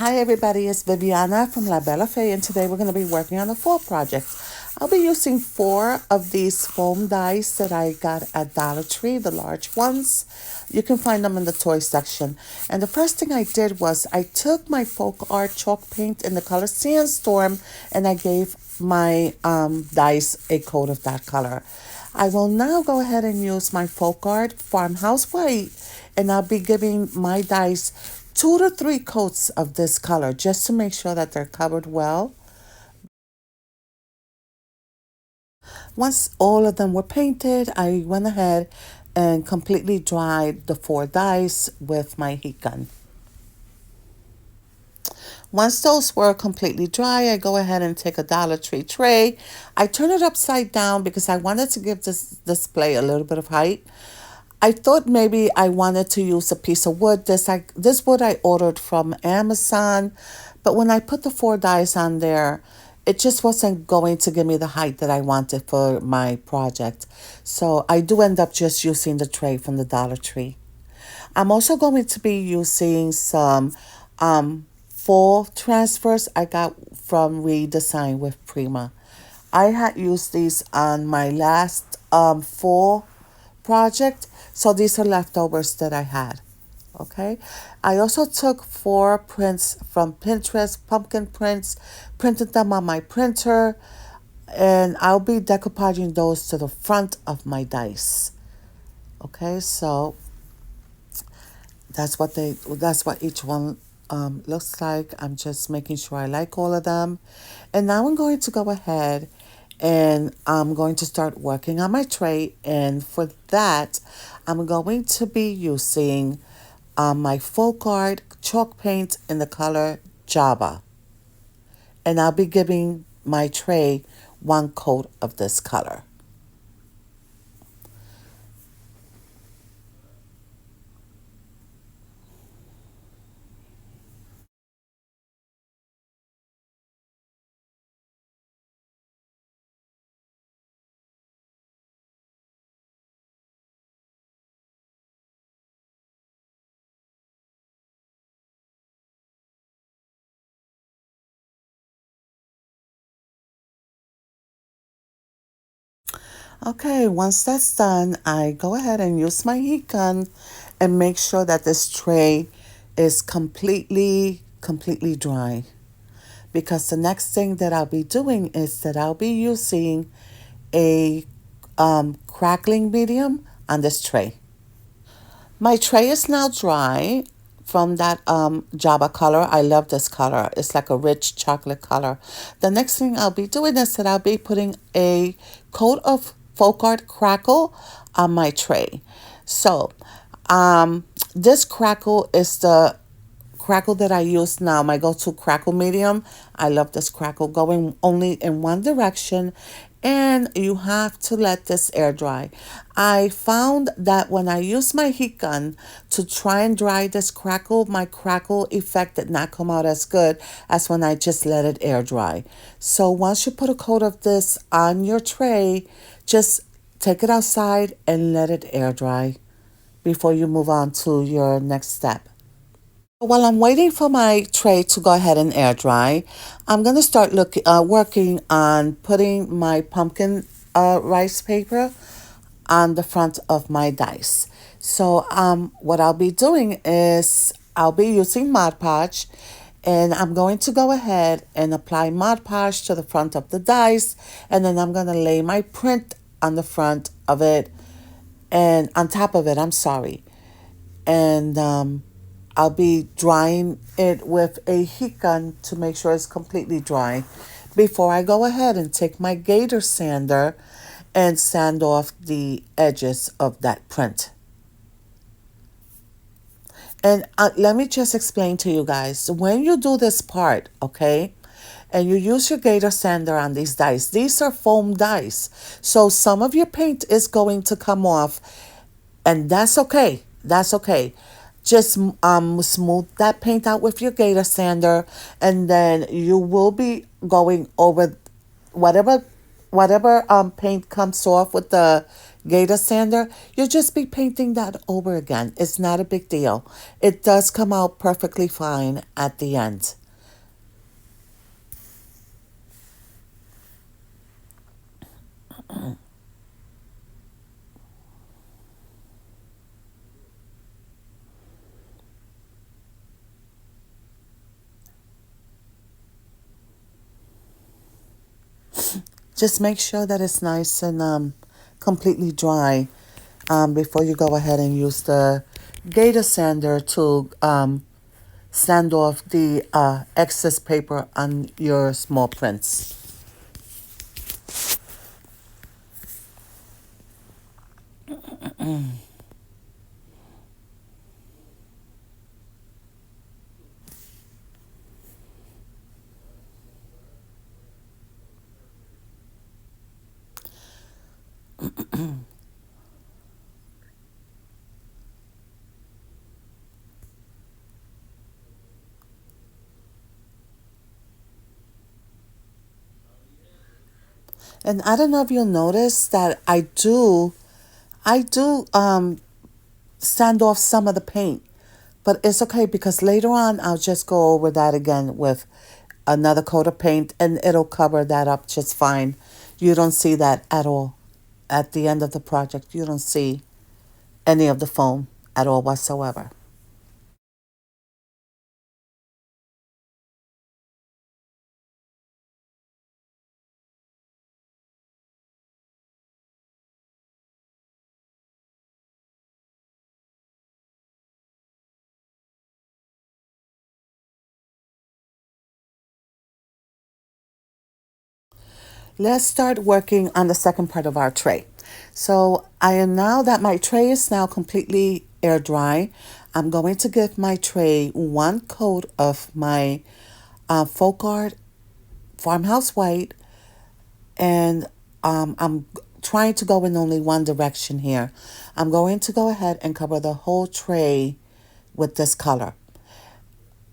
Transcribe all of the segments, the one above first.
Hi everybody, it's Viviana from La Bella Fae, and today we're going to be working on a fall project. I'll be using 4 of these foam dice that I got at Dollar Tree, the large ones. You can find them in the toy section. And the first thing I did was I took my FolkArt chalk paint in the color Sandstorm and I gave my dice a coat of that color. I will now go ahead and use my FolkArt Farmhouse White, and I'll be giving my dice 2 to 3 coats of this color just to make sure that they're covered well. Once all of them were painted, I went ahead and completely dried the 4 dice with my heat gun. Once those were completely dry, I go ahead and take a Dollar Tree tray. I turn it upside down because I wanted to give this display a little bit of height. I thought maybe I wanted to use a piece of wood. This wood I ordered from Amazon, but when I put the 4 dice on there, it just wasn't going to give me the height that I wanted for my project. So I do end up just using the tray from the Dollar Tree. I'm also going to be using some full transfers I got from Redesign with Prima. I had used these on my last full project, so these are leftovers that I had. Okay, I also took 4 prints from Pinterest, pumpkin prints, printed them on my printer, and I'll be decoupaging those to the front of my dice. Okay, so that's what each one looks like. I'm just making sure I like all of them. And now I'm going to go ahead and I'm going to start working on my tray. And for that, I'm going to be using my FolkArt chalk paint in the color Java. And I'll be giving my tray 1 coat of this color. Okay, once that's done, I go ahead and use my heat gun and make sure that this tray is completely dry. Because the next thing that I'll be doing is that I'll be using a crackling medium on this tray. My tray is now dry from that Java color. I love this color. It's like a rich chocolate color. The next thing I'll be doing is that I'll be putting a coat of FolkArt Crackle on my tray. So this crackle is the crackle that I use now, my go-to crackle medium. I love this crackle going only in one direction, and you have to let this air dry. I found that when I use my heat gun to try and dry this crackle, my crackle effect did not come out as good as when I just let it air dry. So once you put a coat of this on your tray, just take it outside and let it air dry before you move on to your next step. While I'm waiting for my tray to go ahead and air dry, I'm going to start working on putting my pumpkin rice paper on the front of my dice. So what I'll be doing is I'll be using Mod-podge, and I'm going to go ahead and apply Mod-podge to the front of the dice, and then I'm going to lay my print on the front of it, and on top of it, I'm sorry. And I'll be drying it with a heat gun to make sure it's completely dry before I go ahead and take my gator sander and sand off the edges of that print. And let me just explain to you guys, when you do this part, okay, and you use your gator sander on these dice, these are foam dice. So some of your paint is going to come off, and that's okay. That's okay. Just smooth that paint out with your gator sander, and then you will be going over whatever paint comes off with the Gator sander, you'll just be painting that over again. It's not a big deal. It does come out perfectly fine at the end. Just make sure that it's nice and completely dry before you go ahead and use the Gator sander to sand off the excess paper on your small prints. And I don't know if you'll notice that I do sand off some of the paint, but it's okay because later on I'll just go over that again with another coat of paint and it'll cover that up just fine. You don't see that at all. At the end of the project, you don't see any of the foam at all whatsoever. Let's start working on the second part of our tray. So I am now that my tray is now completely air dry. I'm going to give my tray one coat of my FolkArt Farmhouse White, and I'm trying to go in only one direction here. I'm going to go ahead and cover the whole tray with this color.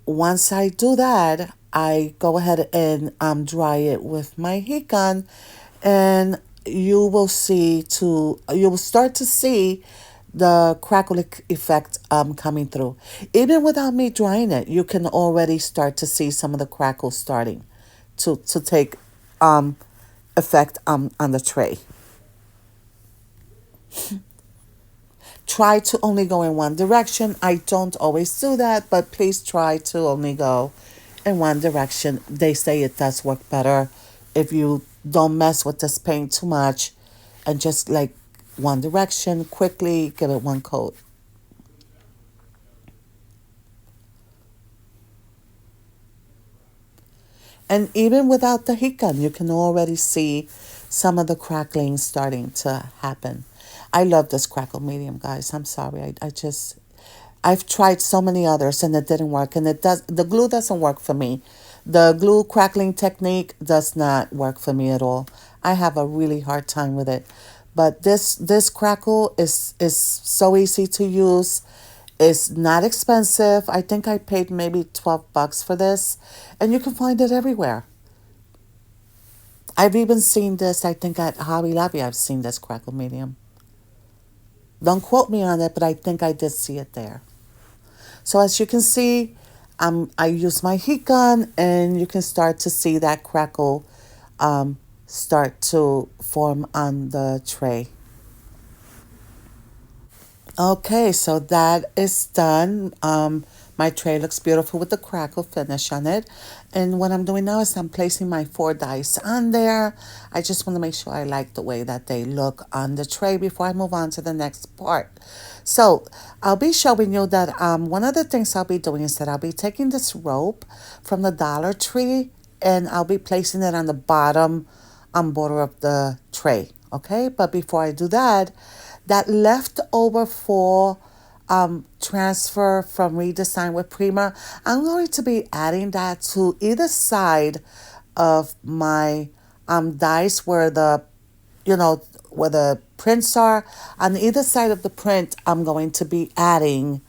Once I do that, I go ahead and dry it with my heat gun, and you will start to see the crackle effect coming through. Even without me drying it, you can already start to see some of the crackles starting to take um, effect on the tray. Try to only go in one direction. I don't always do that, but please try to only go in one direction. They say it does work better if you don't mess with this paint too much and just like one direction, quickly give it one coat. And even without the heat gun, you can already see some of the crackling starting to happen. I love this crackle medium, guys. I'm sorry. I've tried so many others and it didn't work. And the glue doesn't work for me. The glue crackling technique does not work for me at all. I have a really hard time with it. But this crackle is so easy to use. It's not expensive. I think I paid maybe $12 for this, and you can find it everywhere. I've even seen this, I think at Hobby Lobby, I've seen this crackle medium. Don't quote me on it, but I think I did see it there. So as you can see, I use my heat gun, and you can start to see that crackle start to form on the tray. Okay, so that is done. My tray looks beautiful with the crackle finish on it. And what I'm doing now is I'm placing my four dice on there. I just want to make sure I like the way that they look on the tray before I move on to the next part. So I'll be showing you that one of the things I'll be doing is that I'll be taking this rope from the Dollar Tree and I'll be placing it on the bottom border of the tray. Okay, but before I do that, that leftover for transfer from redesign with Prima, I'm going to be adding that to either side of my dice where the prints are. On either side of the print, I'm going to be adding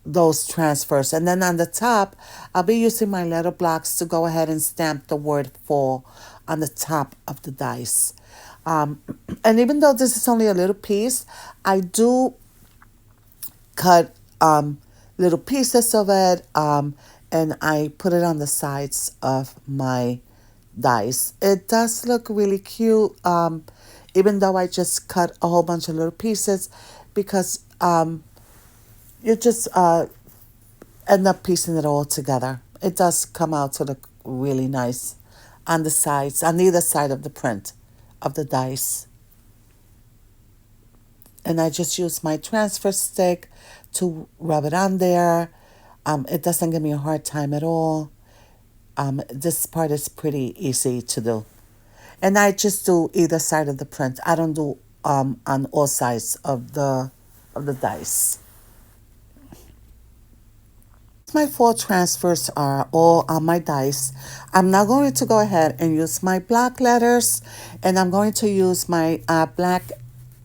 those transfers. And then on the top, I'll be using my letter blocks to go ahead and stamp the word "for" on the top of the dice. And even though this is only a little piece, I do cut little pieces of it, and I put it on the sides of my dice. It does look really cute, even though I just cut a whole bunch of little pieces, because you just end up piecing it all together. It does come out to look really nice on the sides, on either side of the print of the dice. And I just use my transfer stick to rub it on there. It doesn't give me a hard time at all. This part is pretty easy to do. And I just do either side of the print. I don't do on all sides of the dice. My four transfers are all on my dice. I'm now going to go ahead and use my block letters, and I'm going to use my black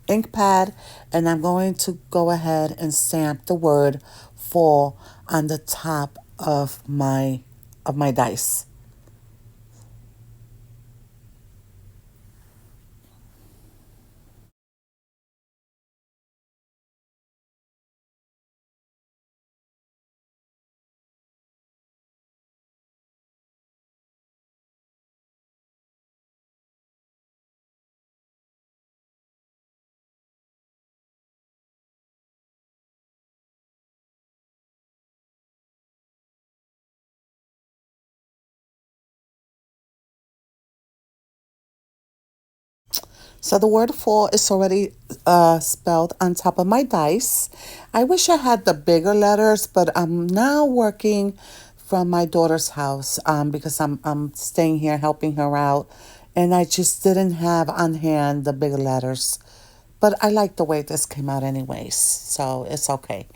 ink pad, and I'm going to go ahead and stamp the word fall on the top of my dice. So the word fall is already spelled on top of my dice. I wish I had the bigger letters, but I'm now working from my daughter's house because I'm staying here helping her out, and I just didn't have on hand the bigger letters. But I like the way this came out anyways, so it's okay.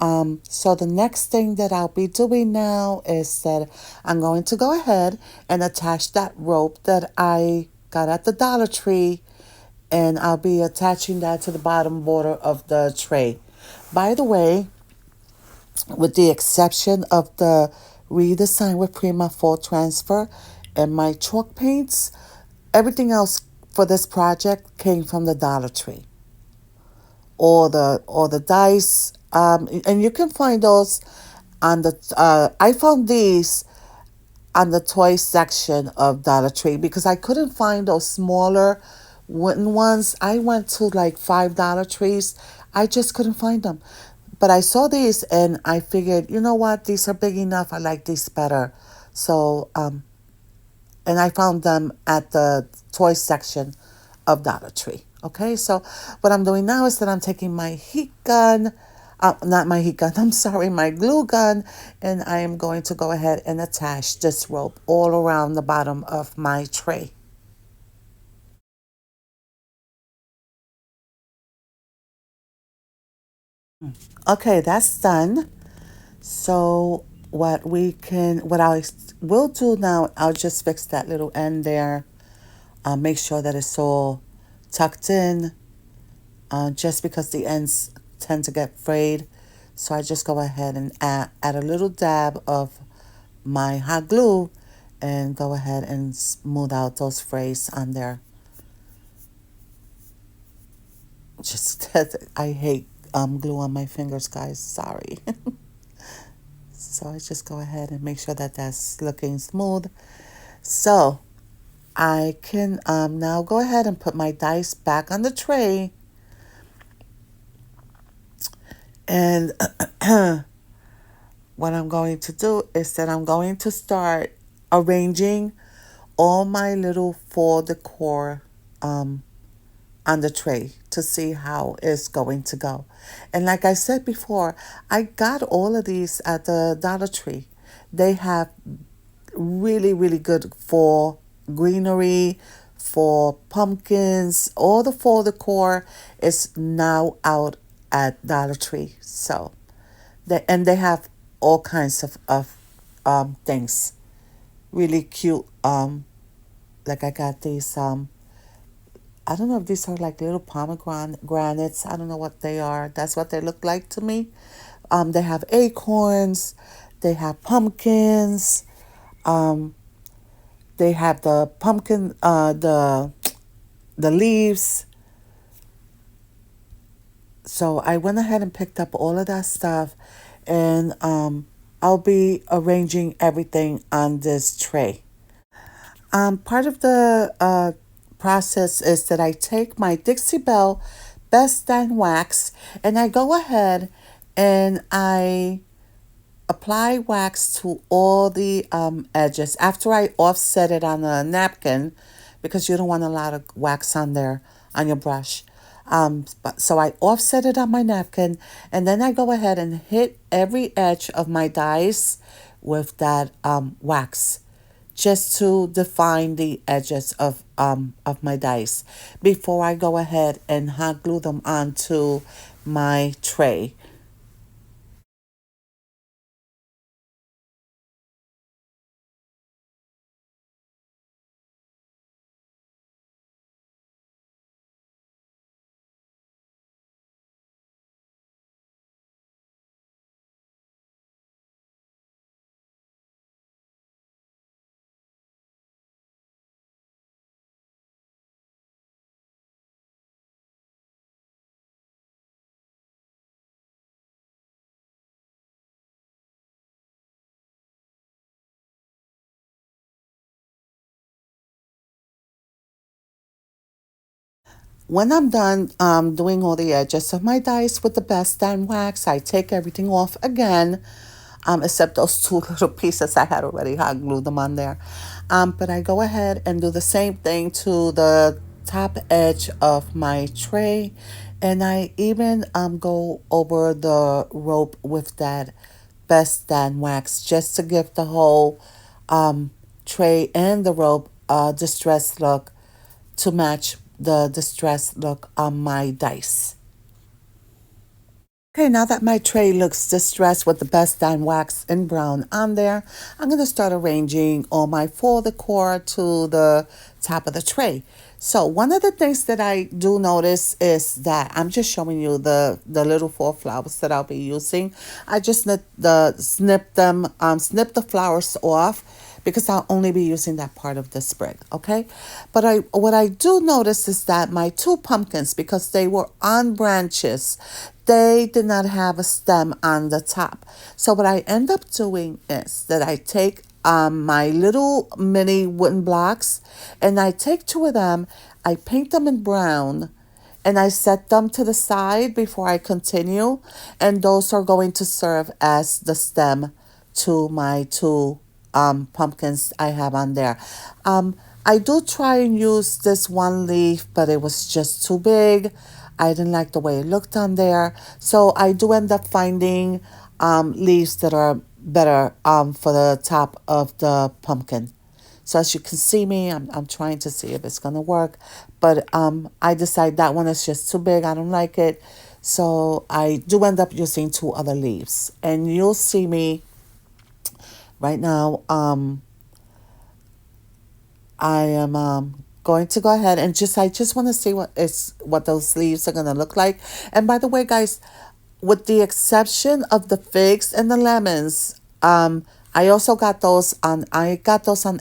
So the next thing that I'll be doing now is that I'm going to go ahead and attach that rope that I got at the Dollar Tree, and I'll be attaching that to the bottom border of the tray. By the way, with the exception of the redesign with Prima Full Transfer and my chalk paints, everything else for this project came from the Dollar Tree. Or the dice, and you can find those on the. I found these on the toy section of Dollar Tree because I couldn't find those smaller wooden ones. I went to like $5 trees. I just couldn't find them. But I saw these and I figured, you know what, these are big enough. I like these better. So, and I found them at the toy section of Dollar Tree. Okay, so what I'm doing now is that I'm taking my heat gun, not my heat gun, I'm sorry, my glue gun, and I am going to go ahead and attach this rope all around the bottom of my tray. Okay, that's done. So what I will do now, I'll just fix that little end there. Make sure that it's all tucked in, just because the ends tend to get frayed. So I just go ahead and add a little dab of my hot glue and go ahead and smooth out those frays on there. Just I hate glue on my fingers, guys. Sorry. So I just go ahead and make sure that that's looking smooth. So I can now go ahead and put my dice back on the tray. And what I'm going to do is that I'm going to start arranging all my little fall decor on the tray to see how it's going to go. And like I said before, I got all of these at the Dollar Tree. They have really, really good fall greenery, for pumpkins. All the fall decor is now out at Dollar Tree. So they have all kinds of things. Really cute. Like I got these I don't know if these are like little pomegranates. I don't know what they are. That's what they look like to me. They have acorns. They have pumpkins. Um, they have the pumpkin. The the leaves. So I went ahead and picked up all of that stuff, and I'll be arranging everything on this tray. Part of the process is that I take my Dixie Belle Best Than Wax, and I go ahead and I apply wax to all the edges after I offset it on a napkin, because you don't want a lot of wax on there on your brush. So I offset it on my napkin, and then I go ahead and hit every edge of my dies with that wax, just to define the edges of my dice before I go ahead and hot glue them onto my tray. When I'm done doing all the edges of my dice with the best damn wax, I take everything off again, except those two little pieces I had already hot glued them on there. But I go ahead and do the same thing to the top edge of my tray, and I even go over the rope with that best than wax, just to give the whole tray and the rope a distressed look, to match the distressed look on my dice. Okay, now that my tray looks distressed with the best dime wax in brown on there, I'm going to start arranging all my fall decor to the top of the tray. So one of the things that I do notice is that I'm just showing you the little fall flowers that I'll be using. I just snip the flowers off, because I'll only be using that part of the sprig, okay? But what I do notice is that my two pumpkins, because they were on branches, they did not have a stem on the top. So what I end up doing is that I take my little mini wooden blocks, and I take two of them, I paint them in brown, and I set them to the side before I continue, and those are going to serve as the stem to my two pumpkins I have on there. I do try and use this one leaf, but it was just too big. I didn't like the way it looked on there. So I do end up finding leaves that are better for the top of the pumpkin. So as you can see me, I'm trying to see if it's going to work. But I decide that one is just too big. I don't like it. So I do end up using two other leaves. And you'll see me right now. I am going to go ahead and I just want to see what those leaves are going to look like. And by the way, guys, with the exception of the figs and the lemons, I got those on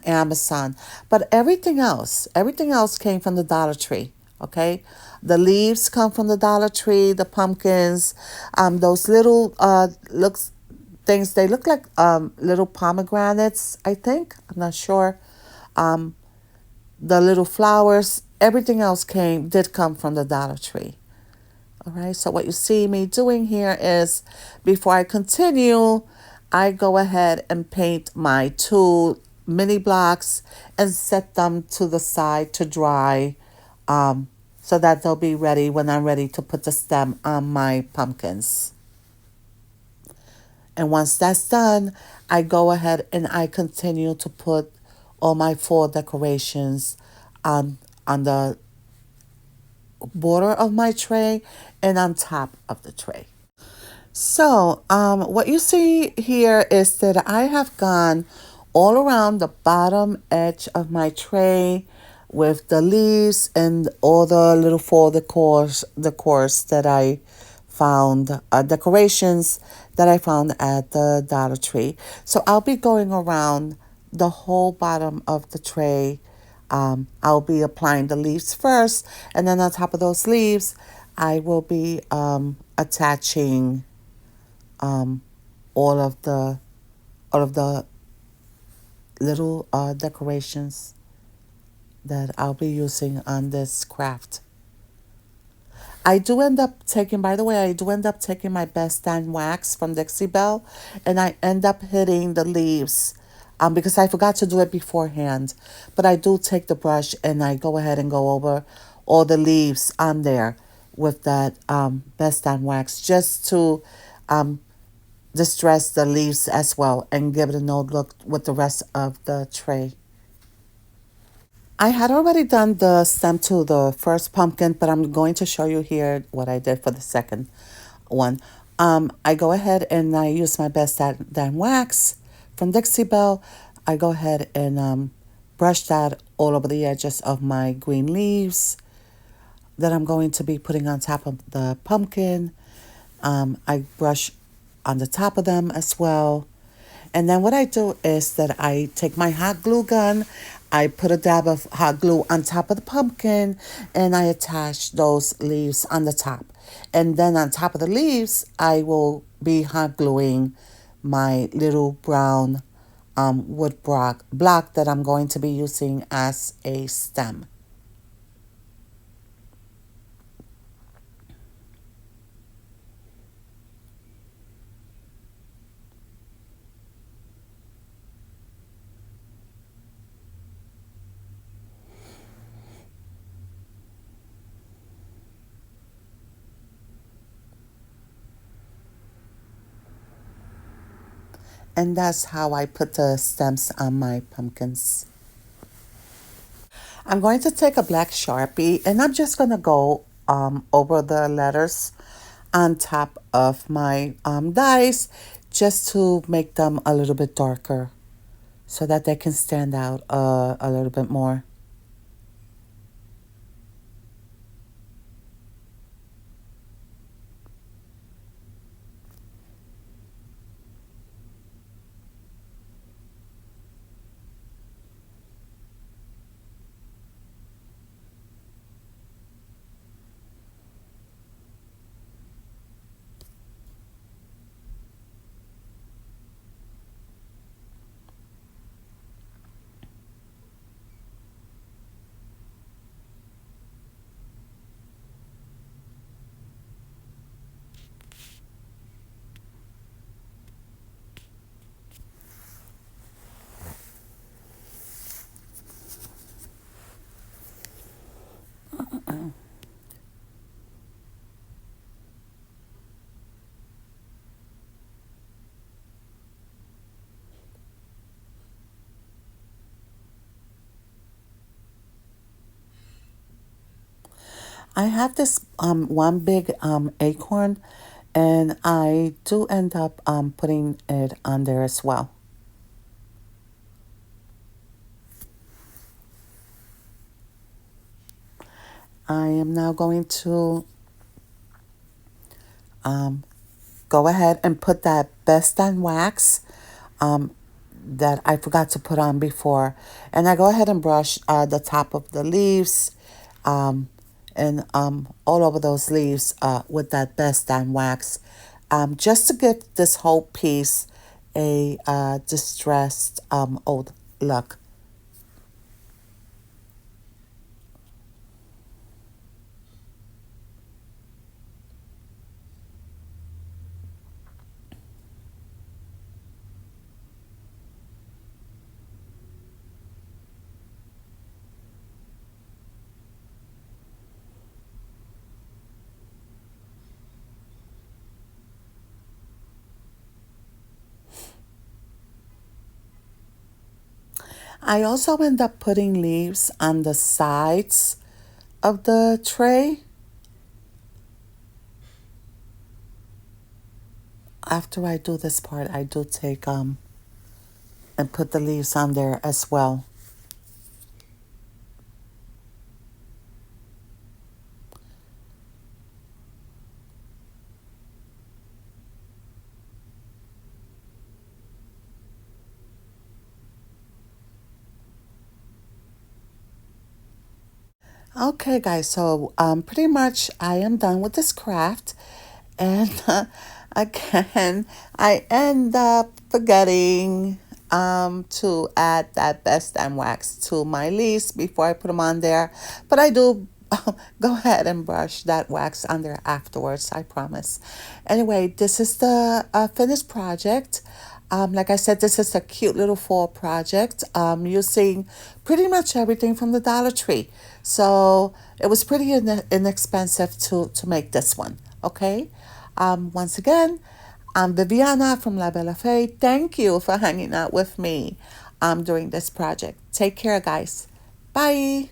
Amazon. But everything else came from the Dollar Tree. Okay, the leaves come from the Dollar Tree. The pumpkins, those little looks things, they look like little pomegranates, I think. I'm not sure. The little flowers, everything else did come from the Dollar Tree. All right, so what you see me doing here is, before I continue, I go ahead and paint my two mini blocks and set them to the side to dry, so that they'll be ready when I'm ready to put the stem on my pumpkins. And once that's done, I go ahead and I continue to put all my fall decorations on the border of my tray and on top of the tray. So, what you see here is that I have gone all around the bottom edge of my tray with the leaves and all the little fall decors that I found, decorations that I found at the Dollar Tree. So I'll be going around the whole bottom of the tray, I'll be applying the leaves first, and then on top of those leaves, I will be attaching um, all of the all of the little decorations that I'll be using on this craft. I do end up taking, by the way, I do end up taking my best Dan wax from Dixie Belle, and I end up hitting the leaves because I forgot to do it beforehand. But I do take the brush and I go ahead and go over all the leaves on there with that best Dan wax just to um, distress the leaves as well and give it a no look with the rest of the tray. I had already done the stem to the first pumpkin, but I'm going to show you here what I did for the second one. I go ahead and I use my best Dan wax from Dixie Belle. I go ahead and brush that all over the edges of my green leaves that I'm going to be putting on top of the pumpkin. I brush on the top of them as well. And then what I do is that I take my hot glue gun, I put a dab of hot glue on top of the pumpkin, and I attach those leaves on the top. And then on top of the leaves, I will be hot gluing my little brown wood block that I'm going to be using as a stem. And that's how I put the stems on my pumpkins. I'm going to take a black Sharpie and I'm just going to go over the letters on top of my dies just to make them a little bit darker so that they can stand out a little bit more. I have this one big acorn and I do end up putting it on there as well. I am now going to um, go ahead and put that best on wax um, that I forgot to put on before. And I go ahead and brush the top of the leaves um, and all over those leaves with that best on wax just to give this whole piece a distressed old look. I also end up putting leaves on the sides of the tray. After I do this part, I do take and put the leaves on there as well. Okay, guys, so pretty much I am done with this craft. And again, I end up forgetting to add that best and wax to my list before I put them on there. But I do go ahead and brush that wax on there afterwards, I promise. Anyway, this is the finished project. Like I said, this is a cute little fall project using pretty much everything from the Dollar Tree. So it was pretty inexpensive to make this one. Okay. Once again, I'm Viviana from La Bella Fae. Thank you for hanging out with me during this project. Take care, guys. Bye.